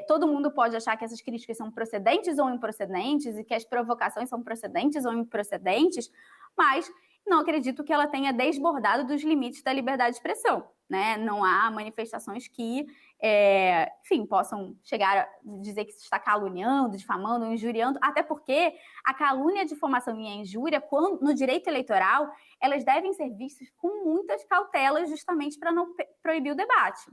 [SPEAKER 3] todo mundo pode achar que essas críticas são procedentes ou improcedentes e que as provocações são procedentes ou improcedentes, mas não acredito que ela tenha desbordado dos limites da liberdade de expressão. Né? Não há manifestações que enfim, possam chegar a dizer que se está caluniando, difamando, injuriando, até porque a calúnia, a difamação e a injúria, no direito eleitoral, elas devem ser vistas com muitas cautelas justamente para não proibir o debate.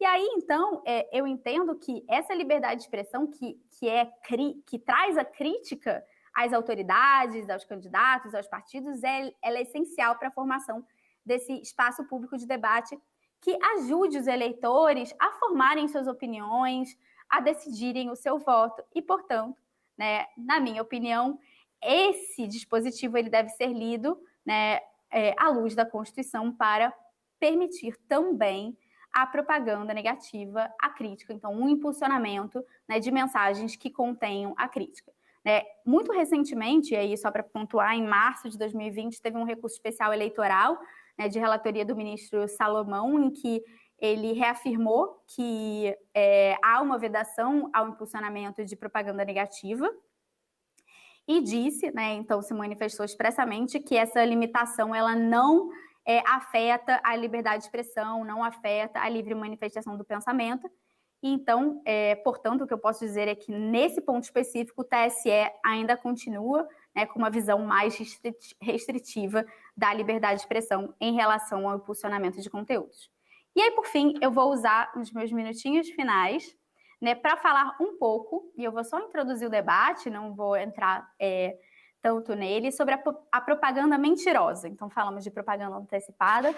[SPEAKER 3] E aí, então, eu entendo que essa liberdade de expressão que traz a crítica às autoridades, aos candidatos, aos partidos, ela é essencial para a formação desse espaço público de debate que ajude os eleitores a formarem suas opiniões, a decidirem o seu voto. E, portanto, né, na minha opinião, esse dispositivo ele deve ser lido, né, à luz da Constituição para permitir também a propaganda negativa, a crítica. Então, um impulsionamento, né, de mensagens que contenham a crítica. Muito recentemente, e aí só para pontuar, em março de 2020, teve um recurso especial eleitoral, né, de relatoria do ministro Salomão, em que ele reafirmou que há uma vedação ao impulsionamento de propaganda negativa e disse, né, então se manifestou expressamente que essa limitação ela não afeta a liberdade de expressão, não afeta a livre manifestação do pensamento. Então, portanto, o que eu posso dizer é que, nesse ponto específico, o TSE ainda continua, né, com uma visão mais restritiva da liberdade de expressão em relação ao impulsionamento de conteúdos. E aí, por fim, eu vou usar os meus minutinhos finais, né, para falar um pouco, e eu vou só introduzir o debate, não vou entrar tanto nele, sobre a propaganda mentirosa. Então, falamos de propaganda antecipada,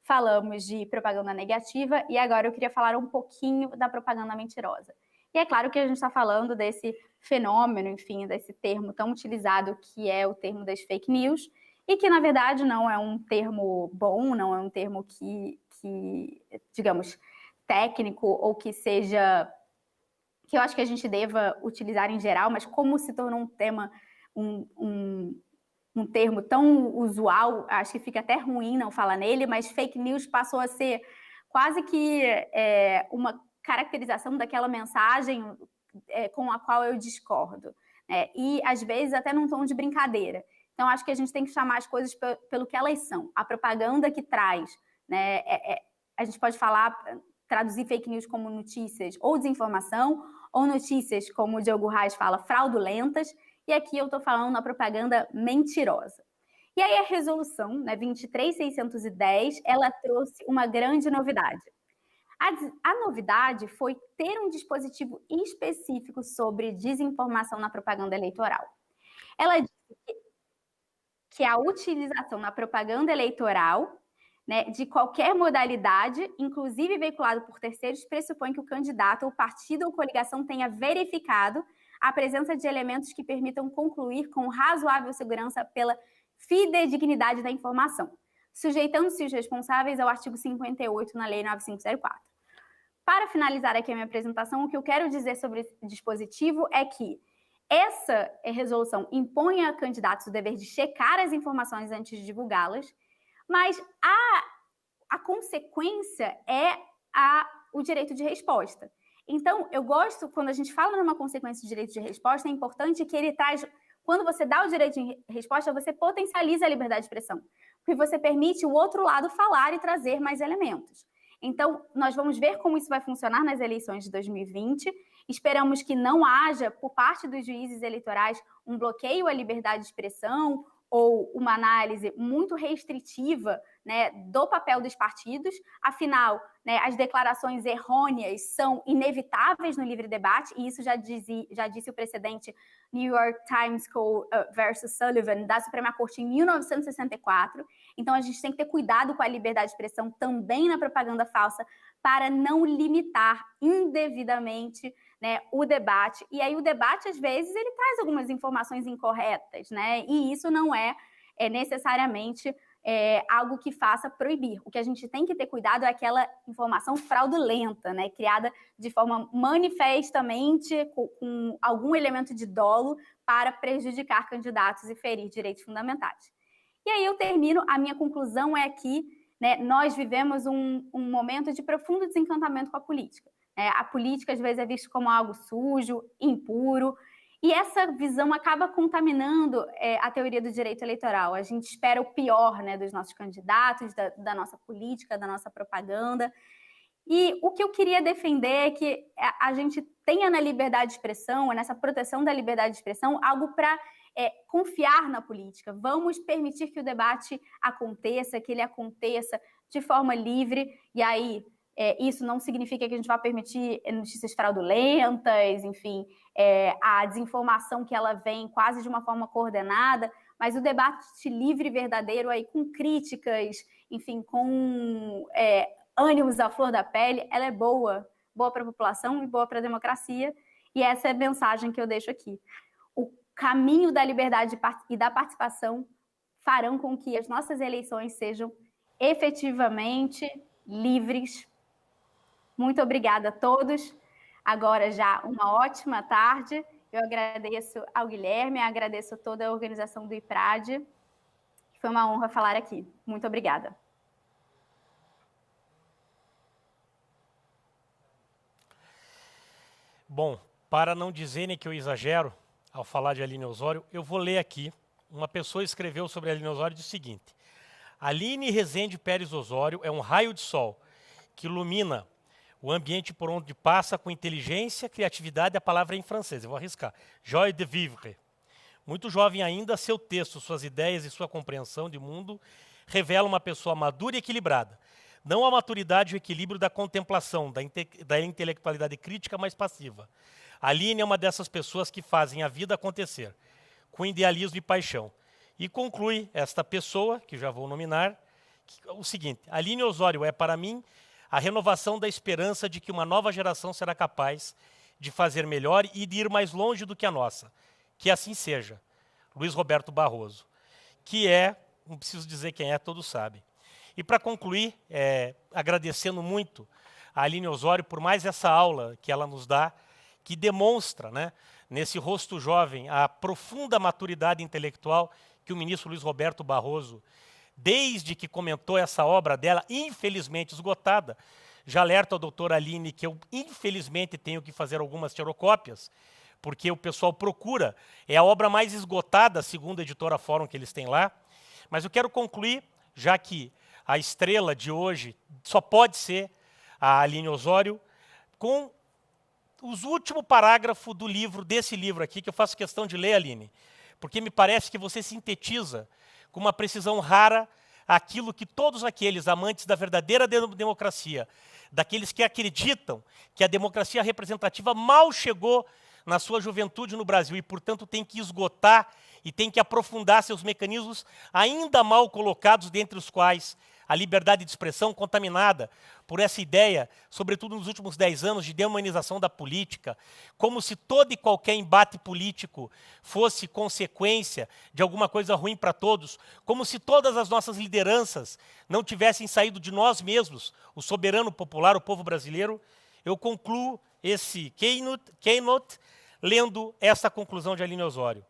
[SPEAKER 3] falamos de propaganda negativa e agora eu queria falar um pouquinho da propaganda mentirosa. E é claro que a gente está falando desse fenômeno, enfim, desse termo tão utilizado que é o termo das fake news e que, na verdade, não é um termo bom, não é um termo que digamos, técnico ou que seja... que eu acho que a gente deva utilizar em geral, mas como se tornou um tema, um termo tão usual, acho que fica até ruim não falar nele, mas fake news passou a ser quase que uma caracterização daquela mensagem com a qual eu discordo, né? E às vezes até num tom de brincadeira. Então acho que a gente tem que chamar as coisas pelo que elas são. A propaganda que traz, né? A gente pode traduzir fake news como notícias ou desinformação, ou notícias, como o Diogo Reis fala, fraudulentas, e aqui eu estou falando na propaganda mentirosa. E aí a resolução, né, 23.610, ela trouxe uma grande novidade. A novidade foi ter um dispositivo específico sobre desinformação na propaganda eleitoral. Ela disse que a utilização na propaganda eleitoral, né, de qualquer modalidade, inclusive veiculado por terceiros, pressupõe que o candidato, ou partido ou coligação tenha verificado a presença de elementos que permitam concluir com razoável segurança pela fidedignidade da informação, sujeitando-se os responsáveis ao artigo 58 na Lei 9504. Para finalizar aqui a minha apresentação, o que eu quero dizer sobre esse dispositivo é que essa resolução impõe a candidatos o dever de checar as informações antes de divulgá-las, mas a consequência é o direito de resposta. Então, eu gosto, quando a gente fala numa consequência de direito de resposta, é importante que ele traz, quando você dá o direito de resposta, você potencializa a liberdade de expressão, porque você permite o outro lado falar e trazer mais elementos. Então, nós vamos ver como isso vai funcionar nas eleições de 2020. Esperamos que não haja, por parte dos juízes eleitorais, um bloqueio à liberdade de expressão ou uma análise muito restritiva, né, do papel dos partidos. Afinal, né, as declarações errôneas são inevitáveis no livre debate, e isso já disse o precedente New York Times versus Sullivan, da Suprema Corte em 1964. Então, a gente tem que ter cuidado com a liberdade de expressão também na propaganda falsa para não limitar indevidamente, né, o debate. E aí o debate, às vezes, ele traz algumas informações incorretas, né? E isso não é necessariamente algo que faça proibir. O que a gente tem que ter cuidado é aquela informação fraudulenta, né, criada de forma manifestamente com algum elemento de dolo para prejudicar candidatos e ferir direitos fundamentais. E aí eu termino, a minha conclusão é que, né, nós vivemos um momento de profundo desencantamento com a política. A política, às vezes, é vista como algo sujo, impuro, e essa visão acaba contaminando a teoria do direito eleitoral. A gente espera o pior, né, dos nossos candidatos, da nossa política, da nossa propaganda. E o que eu queria defender é que a gente tenha na liberdade de expressão, nessa proteção da liberdade de expressão, algo para confiar na política. Vamos permitir que o debate aconteça, que ele aconteça de forma livre, e aí isso não significa que a gente vai permitir notícias fraudulentas, enfim, a desinformação que ela vem quase de uma forma coordenada, mas o debate livre e verdadeiro aí com críticas, enfim, com ânimos à flor da pele, ela é boa para a população e boa para a democracia, e essa é a mensagem que eu deixo aqui. O caminho da liberdade e da participação farão com que as nossas eleições sejam efetivamente livres. Muito obrigada a todos. Agora já uma ótima tarde. Eu agradeço ao Guilherme, agradeço a toda a organização do IPRAD. Foi uma honra falar aqui. Muito obrigada.
[SPEAKER 2] Bom, para não dizerem que eu exagero ao falar de Aline Osório, eu vou ler aqui. Uma pessoa escreveu sobre Aline Osório e disse o seguinte: Aline Rezende Pérez Osório é um raio de sol que ilumina o ambiente por onde passa com inteligência, criatividade, a palavra é em francês, eu vou arriscar, joie de vivre. Muito jovem ainda, seu texto, suas ideias e sua compreensão de mundo revelam uma pessoa madura e equilibrada. Não a maturidade e o equilíbrio da contemplação, da intelectualidade crítica mais passiva. A Aline é uma dessas pessoas que fazem a vida acontecer, com idealismo e paixão. E conclui esta pessoa, que já vou nominar, o seguinte: Aline Osório é, para mim, a renovação da esperança de que uma nova geração será capaz de fazer melhor e de ir mais longe do que a nossa. Que assim seja. Luiz Roberto Barroso, que não preciso dizer quem é, todos sabem. E para concluir, agradecendo muito a Aline Osório por mais essa aula que ela nos dá, que demonstra, né, nesse rosto jovem, a profunda maturidade intelectual que o ministro Luiz Roberto Barroso, desde que comentou essa obra dela, infelizmente esgotada, já alerto ao doutor Aline que eu, infelizmente, tenho que fazer algumas xerocópias, porque o pessoal procura, é a obra mais esgotada, segundo a editora Fórum que eles têm lá. Mas eu quero concluir, já que a estrela de hoje só pode ser a Aline Osório, com os últimos parágrafos do livro, desse livro aqui, que eu faço questão de ler, Aline, porque me parece que você sintetiza com uma precisão rara aquilo que todos aqueles amantes da verdadeira democracia, daqueles que acreditam que a democracia representativa mal chegou na sua juventude no Brasil e, portanto, tem que esgotar e tem que aprofundar seus mecanismos ainda mal colocados, dentre os quais a liberdade de expressão contaminada por essa ideia, sobretudo nos últimos 10 anos, de deumanização da política, como se todo e qualquer embate político fosse consequência de alguma coisa ruim para todos, como se todas as nossas lideranças não tivessem saído de nós mesmos, o soberano popular, o povo brasileiro. Eu concluo esse keynote lendo essa conclusão de Aline Osório.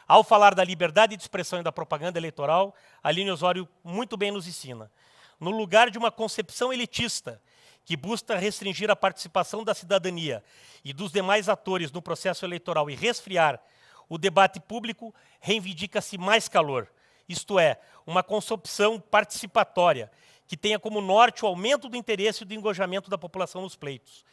[SPEAKER 2] Ao falar da liberdade de expressão e da propaganda eleitoral, Aline Osório muito bem nos ensina. No lugar de uma concepção elitista que busca restringir a participação da cidadania e dos demais atores no processo eleitoral e resfriar o debate público, reivindica-se mais calor, isto é, uma concepção participatória que tenha como norte o aumento do interesse e do engajamento da população nos pleitos.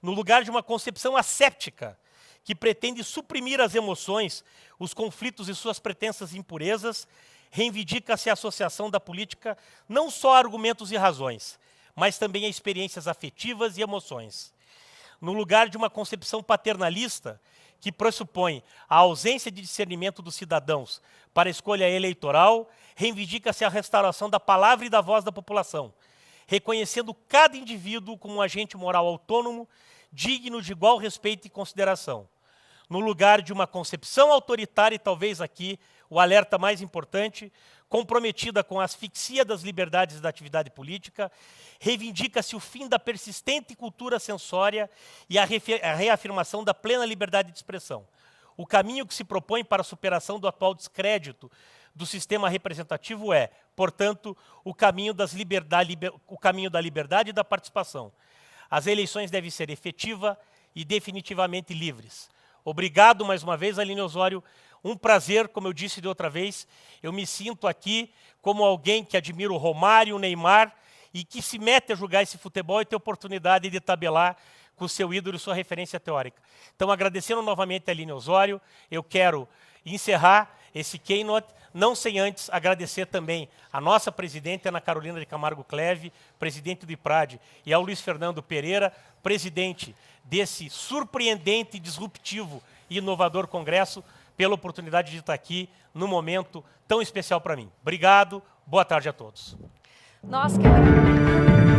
[SPEAKER 2] No lugar de uma concepção asséptica, que pretende suprimir as emoções, os conflitos e suas pretensas impurezas, reivindica-se a associação da política não só a argumentos e razões, mas também a experiências afetivas e emoções. No lugar de uma concepção paternalista, que pressupõe a ausência de discernimento dos cidadãos para a escolha eleitoral, reivindica-se a restauração da palavra e da voz da população, reconhecendo cada indivíduo como um agente moral autônomo, digno de igual respeito e consideração. No lugar de uma concepção autoritária, e talvez aqui o alerta mais importante, comprometida com a asfixia das liberdades da atividade política, reivindica-se o fim da persistente cultura censória e a reafirmação da plena liberdade de expressão. O caminho que se propõe para a superação do atual descrédito do sistema representativo é, portanto, o caminho da liberdade e da participação. As eleições devem ser efetivas e definitivamente livres. Obrigado mais uma vez, Aline Osório. Um prazer, como eu disse de outra vez, eu me sinto aqui como alguém que admira o Romário, o Neymar e que se mete a jogar esse futebol e ter oportunidade de tabelar com o seu ídolo e sua referência teórica. Então, agradecendo novamente a Aline Osório, eu quero encerrar esse keynote, não sem antes agradecer também a nossa presidente, Ana Carolina de Camargo Cleve, presidente do IPRAD, e ao Luiz Fernando Pereira, presidente desse surpreendente, disruptivo e inovador congresso, pela oportunidade de estar aqui num momento tão especial para mim. Obrigado, boa tarde a todos.
[SPEAKER 1] Nós que